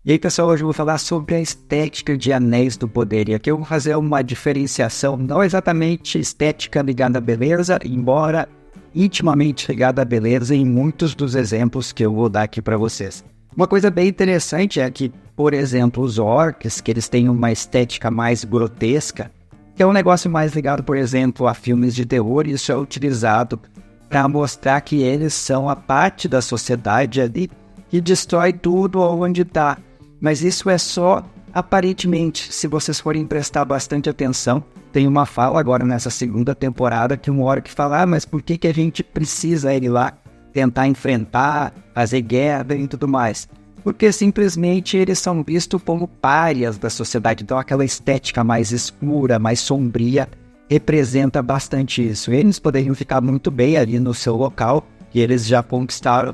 E aí, pessoal, hoje eu vou falar sobre a estética de Anéis do Poder. E aqui eu vou fazer uma diferenciação, não exatamente estética ligada à beleza, embora intimamente ligada à beleza em muitos dos exemplos que eu vou dar aqui para vocês. Uma coisa bem interessante é que, por exemplo, os orcs, que eles têm uma estética mais grotesca, que é um negócio mais ligado, por exemplo, a filmes de terror, e isso é utilizado para mostrar que eles são a parte da sociedade ali que destrói tudo onde está. Mas isso é só aparentemente. Se vocês forem prestar bastante atenção, tem uma fala agora nessa segunda temporada que um orc fala, mas por que a gente precisa ir lá tentar enfrentar, fazer guerra e tudo mais? Porque simplesmente eles são vistos como párias da sociedade. Então aquela estética mais escura, mais sombria, representa bastante isso. Eles poderiam ficar muito bem ali no seu local, que eles já conquistaram,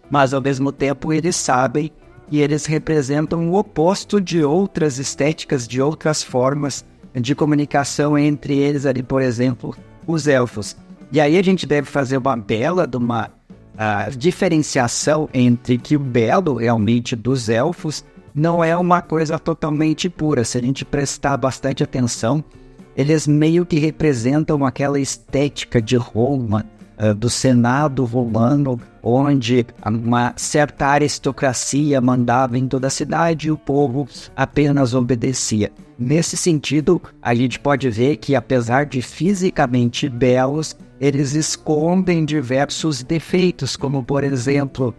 mas ao mesmo tempo eles sabem e eles representam o oposto de outras estéticas, de outras formas de comunicação entre eles ali, por exemplo, os elfos. E aí a gente deve fazer uma bela de uma diferenciação entre que o belo realmente dos elfos não é uma coisa totalmente pura. Se a gente prestar bastante atenção, eles meio que representam aquela estética de Roma, do Senado romano, onde uma certa aristocracia mandava em toda a cidade e o povo apenas obedecia. Nesse sentido, a gente pode ver que, apesar de fisicamente belos, eles escondem diversos defeitos, como, por exemplo,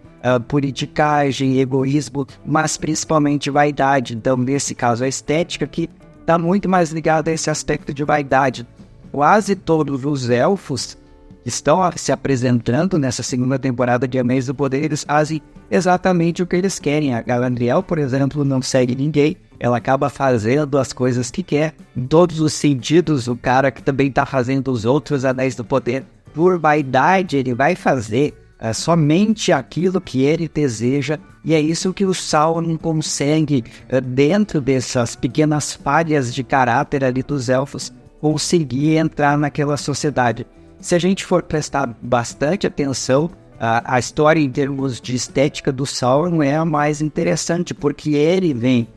politicagem, egoísmo, mas principalmente vaidade. Então, nesse caso, a estética que está muito mais ligada a esse aspecto de vaidade. Quase todos os elfos que estão se apresentando nessa segunda temporada de Anéis do Poder, eles fazem exatamente o que eles querem. A Galadriel, por exemplo, não segue ninguém, ela acaba fazendo as coisas que quer. Em todos os sentidos, o cara que também está fazendo os outros Anéis do Poder, por vaidade, ele vai fazer somente aquilo que ele deseja, e é isso que o Sauron consegue, dentro dessas pequenas falhas de caráter ali dos elfos, conseguir entrar naquela sociedade. Se a gente for prestar bastante atenção, a história em termos de estética do Sauron é a mais interessante, porque ele vem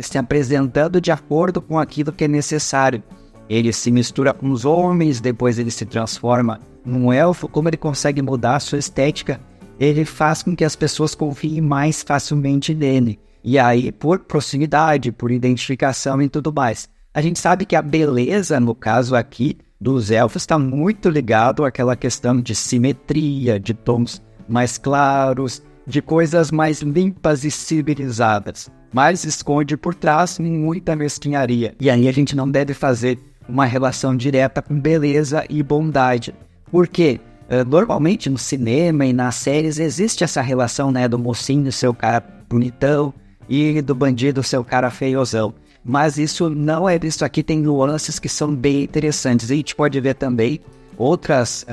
se apresentando de acordo com aquilo que é necessário. Ele se mistura com os homens, depois ele se transforma num elfo. Como ele consegue mudar a sua estética, ele faz com que as pessoas confiem mais facilmente nele. E aí, por proximidade, por identificação e tudo mais. A gente sabe que a beleza, no caso aqui, dos elfos está muito ligado àquela questão de simetria, de tons mais claros, de coisas mais limpas e civilizadas, mas esconde por trás muita mesquinharia. E aí a gente não deve fazer uma relação direta com beleza e bondade, porque normalmente no cinema e nas séries existe essa relação, né, do mocinho ser o cara bonitão e do bandido ser o cara feiozão. Mas isso não é visto aqui, tem nuances que são bem interessantes. E a gente pode ver também outras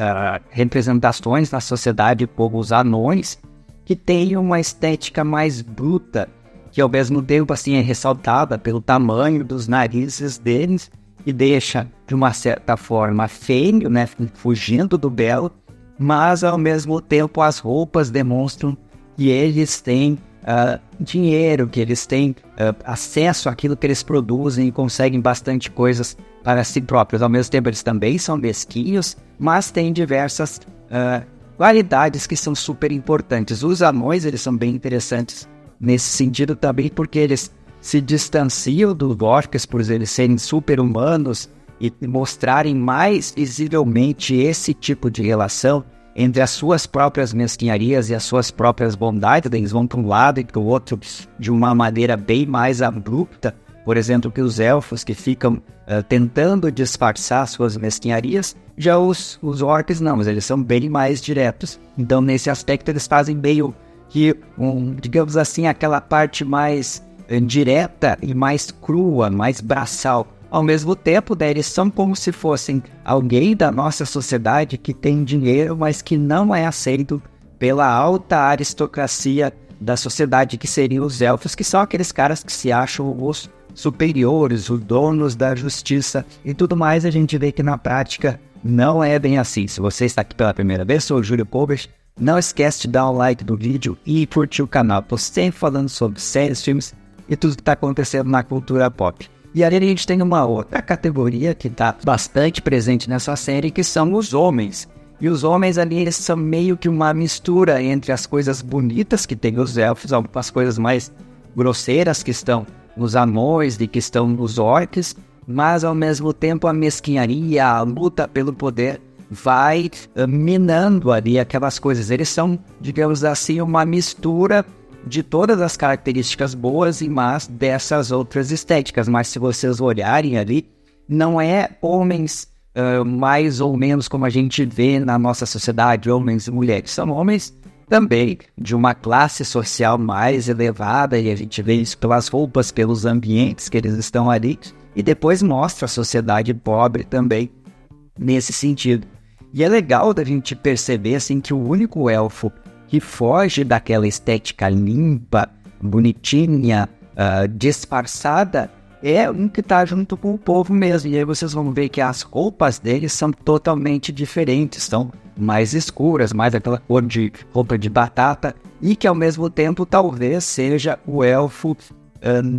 representações na sociedade, como os anões, que têm uma estética mais bruta, que ao mesmo tempo assim, é ressaltada pelo tamanho dos narizes deles, e deixa, de uma certa forma, feio, né, fugindo do belo, mas ao mesmo tempo as roupas demonstram que eles têm dinheiro, que eles têm acesso àquilo que eles produzem e conseguem bastante coisas para si próprios. Ao mesmo tempo, eles também são mesquinhos, mas têm diversas qualidades que são super importantes. Os anões, eles são bem interessantes nesse sentido também, porque eles se distanciam dos orcs por eles serem super-humanos e mostrarem mais visivelmente esse tipo de relação entre as suas próprias mesquinharias e as suas próprias bondades. Eles vão para um lado e para o outro de uma maneira bem mais abrupta. Por exemplo, que os elfos que ficam tentando disfarçar suas mesquinharias, já os orcs não, mas eles são bem mais diretos. Então, nesse aspecto, eles fazem meio que, digamos assim, aquela parte mais direta e mais crua, mais braçal. Ao mesmo tempo, né, eles são como se fossem alguém da nossa sociedade que tem dinheiro, mas que não é aceito pela alta aristocracia da sociedade, que seriam os elfos, que são aqueles caras que se acham os superiores, os donos da justiça e tudo mais. A gente vê que na prática não é bem assim. Se você está aqui pela primeira vez, sou o Júlio Koubert, Não esquece de dar um like no vídeo e curtir o canal. Estou sempre falando sobre séries, filmes e tudo que está acontecendo na cultura pop. E ali a gente tem uma outra categoria que está bastante presente nessa série, que são os homens. E os homens ali, eles são meio que uma mistura entre as coisas bonitas que tem os elfos, algumas coisas mais grosseiras que estão nos anões e que estão nos orcs, mas ao mesmo tempo a mesquinharia, a luta pelo poder vai minando ali aquelas coisas. Eles são, digamos assim, uma mistura de todas as características boas e más dessas outras estéticas, mas se vocês olharem ali, não é homens mais ou menos como a gente vê na nossa sociedade, homens e mulheres. São homens também de uma classe social mais elevada, e a gente vê isso pelas roupas, pelos ambientes que eles estão ali, e depois mostra a sociedade pobre também nesse sentido. E é legal da gente perceber assim, que o único elfo que foge daquela estética limpa, bonitinha, disfarçada, é um que está junto com o povo mesmo. E aí vocês vão ver que as roupas deles são totalmente diferentes, são mais escuras, mais aquela cor de roupa de batata, e que ao mesmo tempo talvez seja o elfo,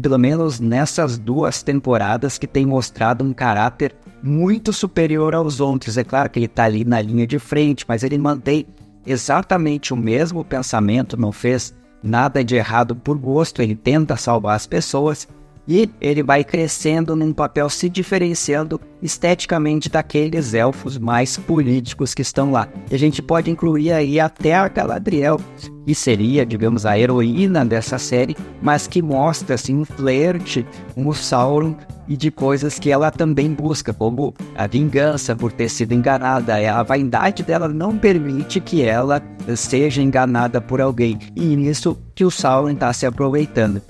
pelo menos nessas 2 temporadas, que tem mostrado um caráter muito superior aos outros. É claro que ele está ali na linha de frente, mas ele mantém exatamente o mesmo pensamento, não fez nada de errado por gosto, ele tenta salvar as pessoas, e ele vai crescendo num papel, se diferenciando esteticamente daqueles elfos mais políticos que estão lá. E a gente pode incluir aí até a Galadriel, que seria, digamos, a heroína dessa série, mas que mostra assim, um flerte com o Sauron e de coisas que ela também busca, como a vingança por ter sido enganada. A vaidade dela não permite que ela seja enganada por alguém, e nisso que o Sauron está se aproveitando.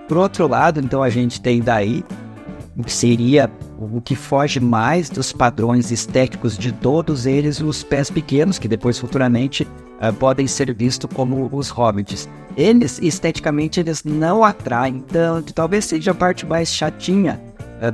Por outro lado, então, a gente tem daí o que seria o que foge mais dos padrões estéticos de todos eles, os pés pequenos, que depois futuramente podem ser vistos como os hobbits. Eles, esteticamente, eles não atraem tanto, talvez seja a parte mais chatinha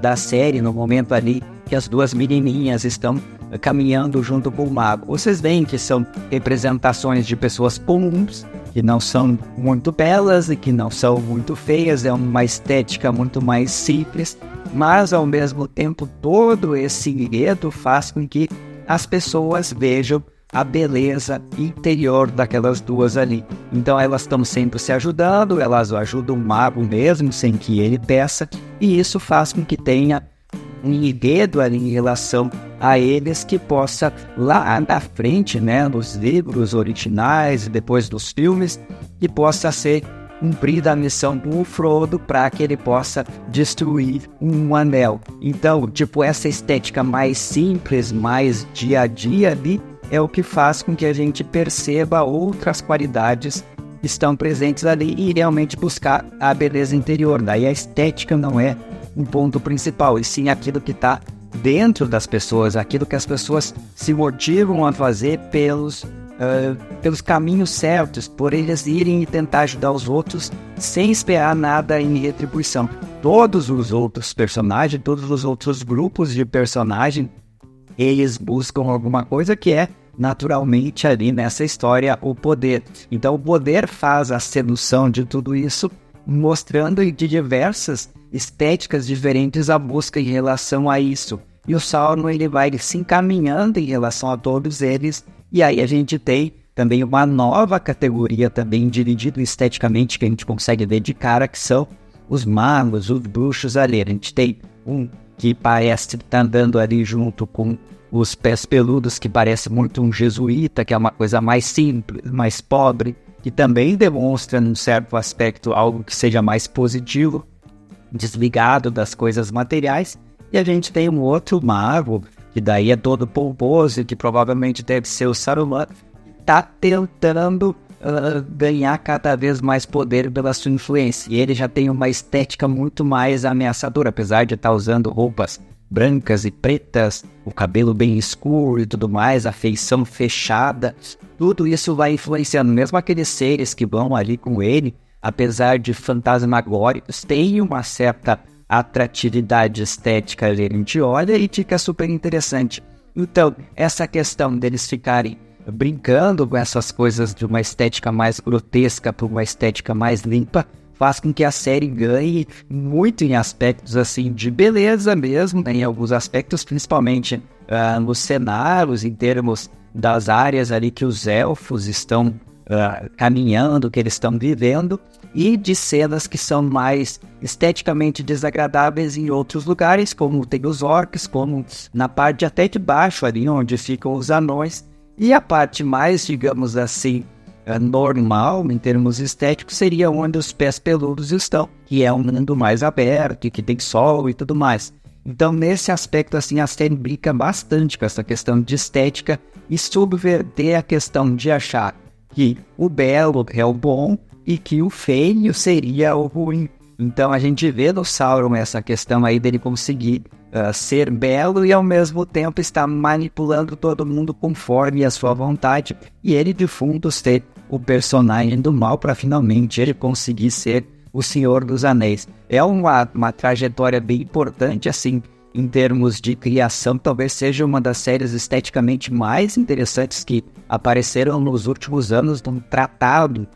da série, no momento ali que as 2 menininhas estão caminhando junto com o mago. Vocês veem que são representações de pessoas comuns, que não são muito belas e que não são muito feias, é uma estética muito mais simples, mas ao mesmo tempo todo esse enredo faz com que as pessoas vejam a beleza interior daquelas 2 ali. Então elas estão sempre se ajudando, elas ajudam o mago mesmo, sem que ele peça, e isso faz com que tenha um enredo ali em relação a eles que possa, lá na frente, né, nos livros originais e depois dos filmes, que possa ser cumprida a missão do Frodo para que ele possa destruir um anel. Então, tipo, essa estética mais simples, mais dia a dia ali, é o que faz com que a gente perceba outras qualidades que estão presentes ali e realmente buscar a beleza interior. Daí a estética não é um ponto principal, e sim aquilo que está dentro das pessoas, aquilo que as pessoas se motivam a fazer pelos caminhos certos, por eles irem e tentar ajudar os outros sem esperar nada em retribuição. Todos os outros personagens, todos os outros grupos de personagem, eles buscam alguma coisa que é naturalmente ali nessa história o poder. Então o poder faz a sedução de tudo isso, mostrando de diversas estéticas diferentes a busca em relação a isso. E o Sauron, ele vai se encaminhando em relação a todos eles, e aí a gente tem também uma nova categoria também dividida esteticamente, que a gente consegue ver de cara, que são os magos, os bruxos ali. A gente tem um que parece estar andando ali junto com os pés peludos, que parece muito um jesuíta, que é uma coisa mais simples, mais pobre, que também demonstra, num certo aspecto, algo que seja mais positivo, desligado das coisas materiais. E a gente tem um outro mago, que daí é todo pomposo, que provavelmente deve ser o Saruman, que está tentando ganhar cada vez mais poder pela sua influência. E ele já tem uma estética muito mais ameaçadora, apesar de estar usando roupas brancas e pretas, o cabelo bem escuro e tudo mais, a feição fechada. Tudo isso vai influenciando, mesmo aqueles seres que vão ali com ele, apesar de fantasmagóricos, tem uma certa atratividade estética ali, a gente olha e fica super interessante. Então, essa questão deles ficarem brincando com essas coisas de uma estética mais grotesca para uma estética mais limpa, faz com que a série ganhe muito em aspectos assim de beleza mesmo, né, em alguns aspectos, principalmente nos cenários, em termos das áreas ali que os elfos estão caminhando, que eles estão vivendo, e de cenas que são mais esteticamente desagradáveis em outros lugares, como tem os orcs, como na parte até de baixo ali, onde ficam os anões, e a parte mais, digamos assim, normal, em termos estéticos, seria onde os pés peludos estão, que é um mundo mais aberto, e que tem sol e tudo mais. Então, nesse aspecto, assim, a série brinca bastante com essa questão de estética e subverter a questão de achar que o belo é o bom e que o feio seria o ruim. Então, a gente vê no Sauron essa questão aí dele conseguir ser belo e, ao mesmo tempo, estar manipulando todo mundo conforme a sua vontade. E ele, de fundo, ser o personagem do mal para finalmente ele conseguir ser o Senhor dos Anéis. É uma trajetória bem importante, assim, em termos de criação. Talvez seja uma das séries esteticamente mais interessantes que apareceram nos últimos anos, num tratado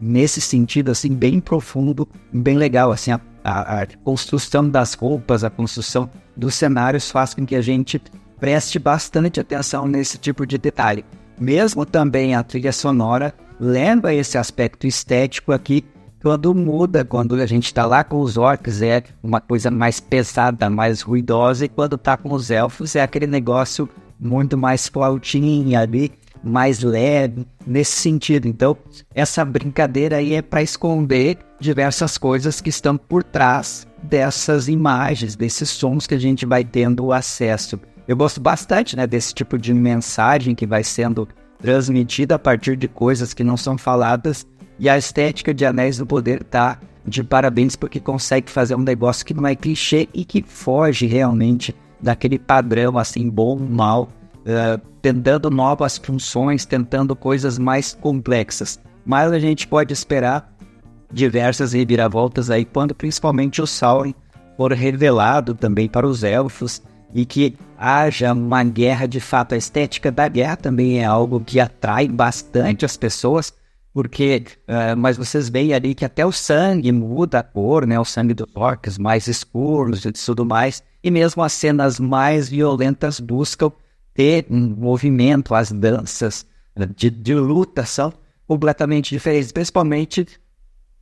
nesse sentido, assim, bem profundo, bem legal. Assim, a construção das roupas, a construção dos cenários faz com que a gente preste bastante atenção nesse tipo de detalhe. Mesmo também a trilha sonora lembra esse aspecto estético aqui, quando muda, quando a gente está lá com os orcs é uma coisa mais pesada, mais ruidosa, e quando está com os elfos é aquele negócio muito mais flautinha ali, mais leve, nesse sentido. Então, essa brincadeira aí é para esconder diversas coisas que estão por trás dessas imagens, desses sons que a gente vai tendo acesso. Eu gosto bastante, né, desse tipo de mensagem que vai sendo transmitida a partir de coisas que não são faladas, e a estética de Anéis do Poder tá de parabéns porque consegue fazer um negócio que não é clichê e que foge realmente daquele padrão assim, bom, mal, tentando novas funções, tentando coisas mais complexas. Mas a gente pode esperar diversas reviravoltas aí, quando principalmente o Sauron for revelado também para os elfos, e que haja uma guerra de fato. A estética da guerra também é algo que atrai bastante as pessoas, porque, mas vocês veem ali que até o sangue muda a cor, né? O sangue dos orcs mais escuros e tudo mais, e mesmo as cenas mais violentas buscam ter um movimento, as danças de luta são completamente diferentes, principalmente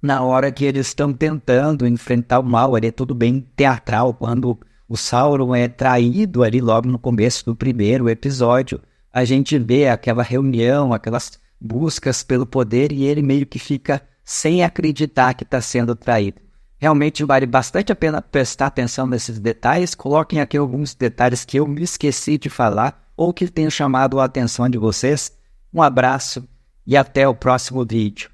na hora que eles estão tentando enfrentar o mal. Ali é tudo bem teatral, quando o Sauron é traído ali logo no começo do primeiro episódio, a gente vê aquela reunião, aquelas buscas pelo poder, e ele meio que fica sem acreditar que está sendo traído. Realmente vale bastante a pena prestar atenção nesses detalhes. Coloquem aqui alguns detalhes que eu me esqueci de falar ou que tenham chamado a atenção de vocês. Um abraço e até o próximo vídeo.